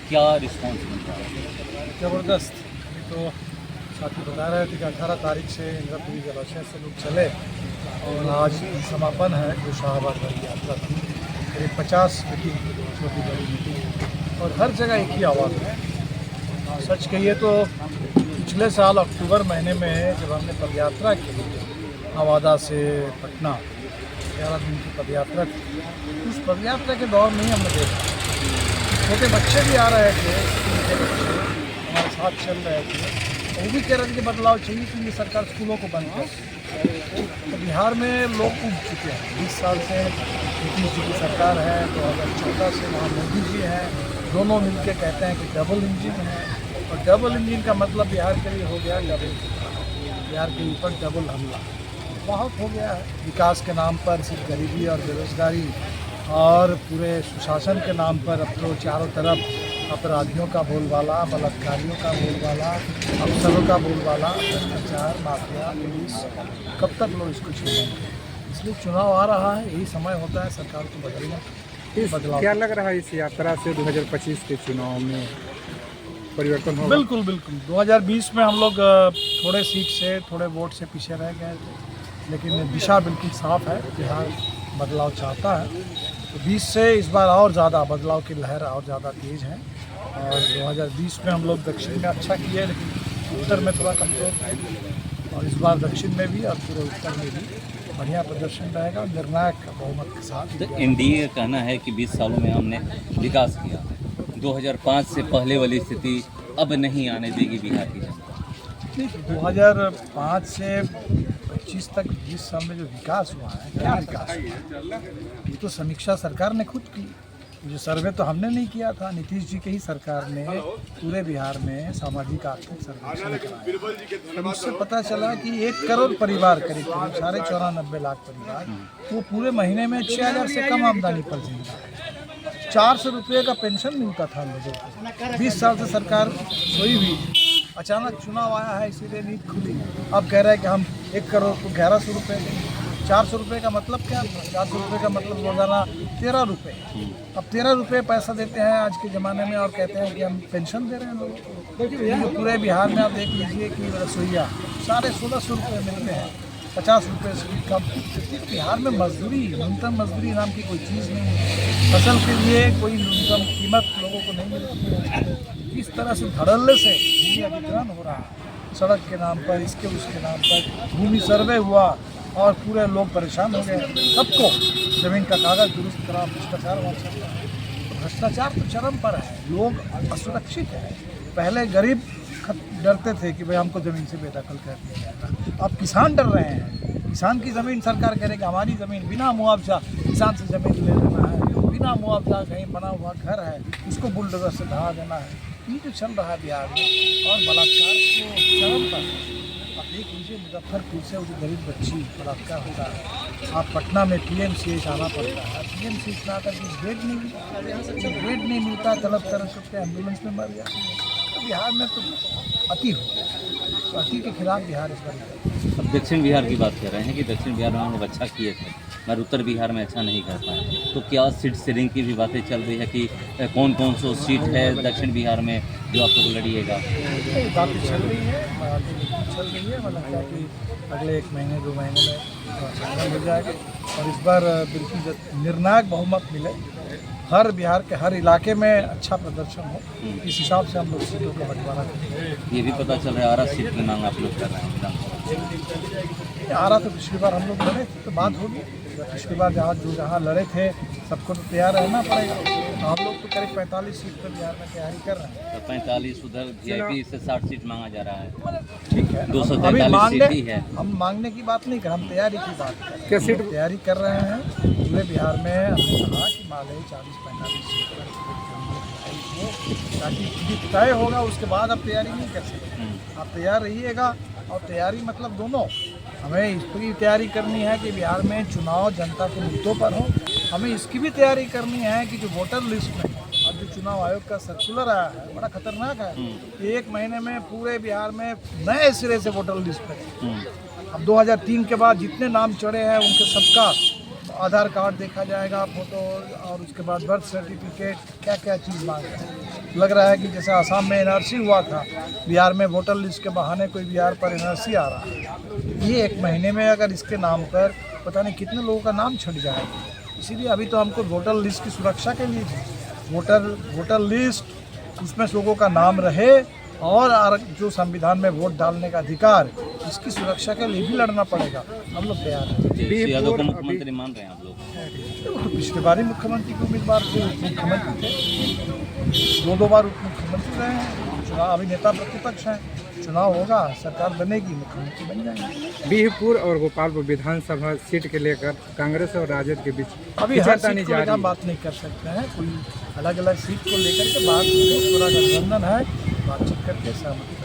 क्या रिस्पांस मिल रहा है? ज़बरदस्त। अभी तो साथी बता रहे थे कि 18 तारीख से इंद्रपुरी जलाशय से लोग चले और आज समापन है जो शाहबाद वाली यात्रा थी। करीब 50 मीटिंग, छोटी बड़ी मीटिंग, और हर जगह एक ही आवाज़ है। सच कहिए तो पिछले साल अक्टूबर महीने में जब हमने पदयात्रा की नवादा से पटना, 11 दिन की पदयात्रा थी, उस पदयात्रा के दौर में ही हमने देखा छोटे बच्चे भी आ रहे थे, स्कूल के बच्चे हमारे साथ चल रहे थे, वो भी कह रहे थे कि बदलाव चाहिए कि ये सरकार स्कूलों को बंद करे। तो बिहार में लोग उठ चुके हैं। 20 साल से नीतीश जी की सरकार है, 2014 से वहाँ मोदी जी हैं, दोनों मिलकर कहते हैं कि डबल इंजन है, और डबल इंजन का मतलब बिहार के लिए हो गया डबल, बिहार के ऊपर डबल हमला बहुत हो गया है। विकास के नाम पर सिर्फ गरीबी और बेरोजगारी और पूरे सुशासन के नाम पर अब तो चारों तरफ अपराधियों का बोलबाला, बलात्कारियों का बोलबाला, अफसरों का बोलबाला, भ्रष्टाचार, माफिया, पुलिस, कब तक लोग इसको छूएंगे? इसलिए चुनाव आ रहा है, यही समय होता है सरकार को बदलना। बदलाव क्या लग रहा है इस यात्रा से 2025 के चुनाव में परिवर्तन होगा? बिल्कुल बिल्कुल। 2020 में हम लोग थोड़े सीट से, थोड़े वोट से पीछे रह गए थे, लेकिन दिशा बिल्कुल साफ है। बिहार बदलाव चाहता है, तो 20 से इस बार और ज़्यादा बदलाव की लहर और ज़्यादा तेज़ है। और 2020 में हम लोग दक्षिण में अच्छा किए, लेकिन उत्तर में थोड़ा कमज़ोर है, और इस बार दक्षिण में भी और पूरे उत्तर में भी बढ़िया प्रदर्शन रहेगा निर्णायक बहुमत के साथ। तो एनडीए का कहना है कि 20 सालों में हमने विकास किया, 2005 से पहले वाली स्थिति अब नहीं आने देगी बिहार की जनता। नहीं, 2005 से 25 तक 20 साल में जो विकास हुआ है, क्या विकास हुआ? ये तो समीक्षा सरकार ने खुद की, जो सर्वे तो हमने नहीं किया था, नीतीश जी के ही सरकार ने पूरे बिहार में सामाजिक आर्थिक सर्वेक्षण कराया। तब उससे पता चला कि 1 करोड़ परिवार, करीब करीब 94.5 लाख परिवार, वो पूरे महीने में 6,000 से कम आमदनी पर जी रहा है। 400 रुपये का पेंशन मिलता था लोगों को। 20 साल से सरकार सोई हुई, अचानक चुनाव आया है इसीलिए नींद खुली। अब कह रहे हैं कि हम 1 करोड़ को 1100 रुपये देंगे। 400 रुपये का मतलब क्या? 400 रुपये का मतलब रोजाना 13 रुपये। अब 13 रुपये पैसा देते हैं आज के ज़माने में और कहते हैं कि हम पेंशन दे रहे हैं लोगों को। जो पूरे बिहार में आप देख लीजिए कि रसोईया 1650 रुपये मिलते हैं, 50 रुपये से भी कम। बिहार में मजदूरी, न्यूनतम मजदूरी नाम की कोई चीज़ नहीं है। फसल के लिए कोई न्यूनतम कीमत लोगों को नहीं मिलती है। इस तरह से धड़ल्ले से भूमि अधिग्रहण हो रहा है, सड़क के नाम पर, इसके उसके नाम पर भूमि सर्वे हुआ और पूरे लोग परेशान हो गए। सबको ज़मीन का कागज़ दुरुस्त करा, भ्रष्टाचार वहाँ चल रहा है। तो भ्रष्टाचार तो चरम पर है, लोग असुरक्षित हैं। पहले गरीब डरते थे कि भाई हमको ज़मीन से बेदखल कर दिया जाएगा, अब किसान डर रहे हैं। किसान की ज़मीन सरकार कह रही कि हमारी ज़मीन बिना मुआवजा किसान से ज़मीन ले लेना है, बिना मुआवजा कहीं बना हुआ घर है उसको बुलडोजर से ढहा देना है। ये जो चल रहा है बिहार में, और बलात्कार को चरम पर। आप देख लीजिए मुजफ्फरपुर से वो जो गरीब बच्ची बलात्कार होता है, आप पटना में PMCH आना पड़ता है, PMCH में आकर के बेड नहीं मिलता, तड़प के एम्बुलेंस में मर जाती है। तो बिहार में तो अति हो गया, तो अति के खिलाफ बिहार इस बार। अब दक्षिण बिहार की बात कर रहे हैं कि दक्षिण बिहार में हम लोग अच्छा किए थे मगर उत्तर बिहार में अच्छा नहीं कर पाए, तो क्या सीट शेयरिंग की भी बातें चल रही है कि कौन कौन सी सीट है दक्षिण बिहार में जो आप लोग लड़िएगा? बातें चल रही है, मतलब क्या कि अगले 1 महीने 2 महीने में फाइनल हो जाएगा, और इस बार बिल्कुल निर्णायक बहुमत मिले, हर बिहार के हर इलाके में अच्छा प्रदर्शन हो, इस हिसाब से हम लोग सीटों का बंटवारा करेंगे। ये भी पता चल रहा है 8 सीट की मांग आप लोग कर रहे हैं। आ रहा तो पिछली बार हम लोग लड़े थे तो बात होगी, पिछली बार जहाँ लड़े थे सबको तो तैयार रहना पड़ेगा। तो हम लोग तो करीब 45 सीट पर बिहार में तैयारी कर रहे हैं। तो 45 उधर VIP से 60 सीट मांगा जा रहा है। ठीक है, 243 सीट ही है। हम मांगने की बात नहीं कर, हम तैयारी की बात कर रहे हैं। सीट तैयारी कर रहे हैं पूरे बिहार में। हमने कहा कि माले 40-45 सीट पर ताकि तय होगा, उसके बाद आप तैयारी नहीं कर सकते। आप तैयार रहिएगा, और तैयारी मतलब दोनों, हमें इसकी तैयारी करनी है कि बिहार में चुनाव जनता के मुद्दों पर हो, हमें इसकी भी तैयारी करनी है कि जो वोटर लिस्ट में और जो चुनाव आयोग का सर्कुलर आया है बड़ा खतरनाक है। 1 महीने में पूरे बिहार में नए सिरे से वोटर लिस्ट में, अब 2003 के बाद जितने नाम चढ़े हैं उनके सबका आधार कार्ड देखा जाएगा, फोटो, और उसके बाद बर्थ सर्टिफिकेट, क्या क्या चीज़ मांग रहे हैं। लग रहा है कि जैसे आसाम में एनआरसी हुआ था, बिहार में वोटर लिस्ट के बहाने कोई बिहार पर एनआरसी आ रहा है। ये 1 महीने में अगर इसके नाम पर पता नहीं कितने लोगों का नाम छट जाएगा। इसीलिए अभी तो हमको वोटर लिस्ट की सुरक्षा के लिए वोटर लिस्ट उसमें लोगों का नाम रहे और जो संविधान में वोट डालने का अधिकार, इसकी सुरक्षा के लिए भी लड़ना पड़ेगा। हम लोग तैयार हैं। यादव को मुख्यमंत्री मान रहे हैं आप लोग? वो तो पिछले बार ही मुख्यमंत्री के उम्मीदवार थे, मुख्यमंत्री थे, 2 बार उप मुख्यमंत्री रहे हैं। चुनाव अभी नेता प्रतिपक्ष हैं, चुनाव होगा, सरकार बनेगी, मुख्यमंत्री बन जाएंगे। बिहपुर और गोपालपुर विधानसभा सीट के लेकर कांग्रेस और राजद के बीच अभी हर चर्चा सीट नहीं को जा लेकर रही। बात नहीं कर सकते हैं, कोई अलग अलग सीट को लेकर के बात, पूरा गठबंधन है, बातचीत करके सहमति